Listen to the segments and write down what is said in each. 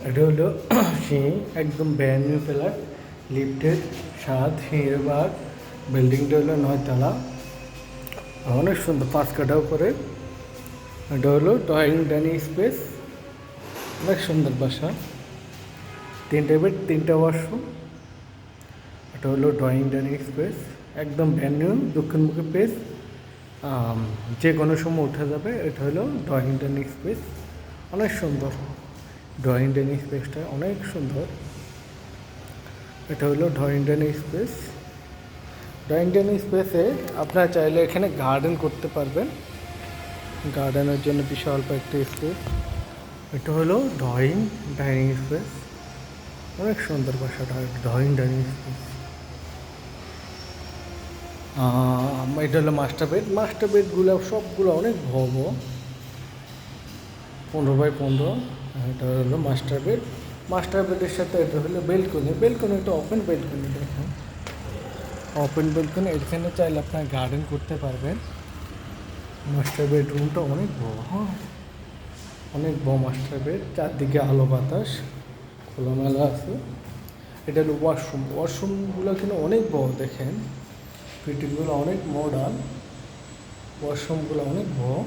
এটা হলো সিঁড়ি, একদম ব্র্যান্ড নিউ ফ্ল্যাট, লিফটেড, সাত সিঁড়ির বাগ। বিল্ডিংটা হলো 9 তলা, অনেক সুন্দর, 5 কাঠা উপরে। এটা হলো ড্রয়িং ডাইনিং স্পেস, অনেক সুন্দর বাসা, 3টে বেড 3টে ওয়াশরুম। এটা হলো ড্রয়িং ডাইনিং স্পেস, একদম ব্র্যান্ড নিউ, দক্ষিণমুখী পেস, যে কোনো সময় উঠে যাবে। এটা হলো ড্রয়িং ডাইনিং স্পেস, অনেক সুন্দর। ড্রয়িং ডাইনিং স্পেসটা অনেক সুন্দর। এটা হলো drawing dining space. Drawing dining স্পেসে আপনারা চাইলে এখানে গার্ডেন করতে পারবেন, গার্ডেনের জন্য বিশাল একটা স্পেস। এটা হলো ড্রয়িং ডাইনিং স্পেস, অনেক সুন্দর বাসাটা, ড্রয়িং ডাইনিং স্পেস। এটা হলো মাস্টার বেড। মাস্টার বেডগুলো সবগুলো অনেক বড়, 15x15। এটা হলো মাস্টার বেড। মাস্টার বেডের সাথে এটা হলো বেলকনি। বেলকনিটা ওপেন বেলকনি, দেখেন ওপেন বেলকনি। এখানে চাইলে আপনার গার্ডেন করতে পারবেন। মাস্টার বেডরুমটা অনেক বড়, হ্যাঁ অনেক বড় মাস্টার বেড, চারদিকে আলো বাতাস খোলামেলা আছে। এটা হলো ওয়াশরুম। ওয়াশরুমগুলো কিন্তু অনেক বড়, দেখেন ফিটিংগুলো অনেক মডার্ন, ওয়াশরুমগুলো অনেক বড়।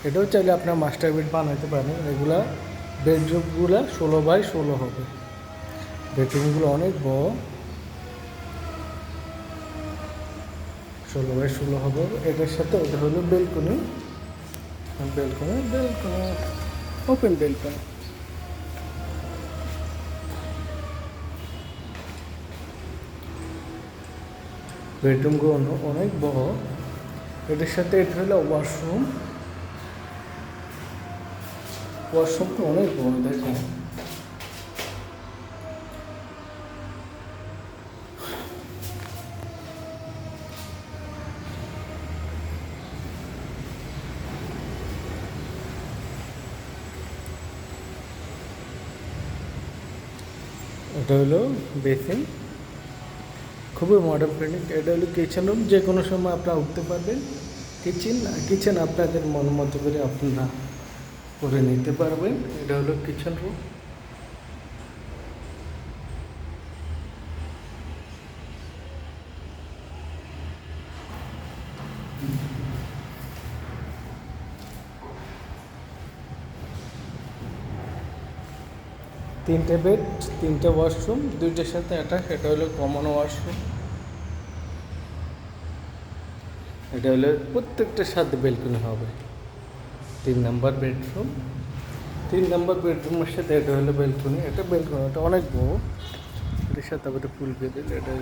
এটাও চাইলে আপনার মাস্টার বেড বানাতে পারেন। এগুলা বেডরুমগুলো 16x16 হবে, বেডরুমগুলো অনেক বড়, 16x16 হবে। এটার সাথে এটা হলো balcony, balcony balcony open balcony. বেডরুমগুলো অনেক বড়। এটার সাথে এটা হলো ওয়াশরুম। ওয়াশরুমটা অনেক বড়, দেখেন এটা হলো বেসিন, খুবই মডার্ন ফিনিশ। এটা হলো কিচেন রুম, যে কোনো সময় আপনারা উঠতে পারবেন। কিচেন আপনাদের মন মতো করে আপনারা করে নিতে পারবেন। এটা হলো কিচেন রুম। তিনটে বেড, 3টে ওয়াশরুম, 2টের সাথে অ্যাটাচ। এটা হলো কমন ওয়াশরুম। এটা হলো প্রত্যেকটার সাথে বেলকনি হবে। 3 নম্বর বেডরুম, 3 নম্বর বেডরুমের সাথে এটা হলো বেলকনি। এটা বেলকনিটা অনেক বড়, এটার সাথে আবার ফুল দিয়ে এটা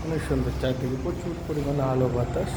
অনেক সুন্দর, চারদিকে প্রচুর পরিমাণে আলো বাতাস।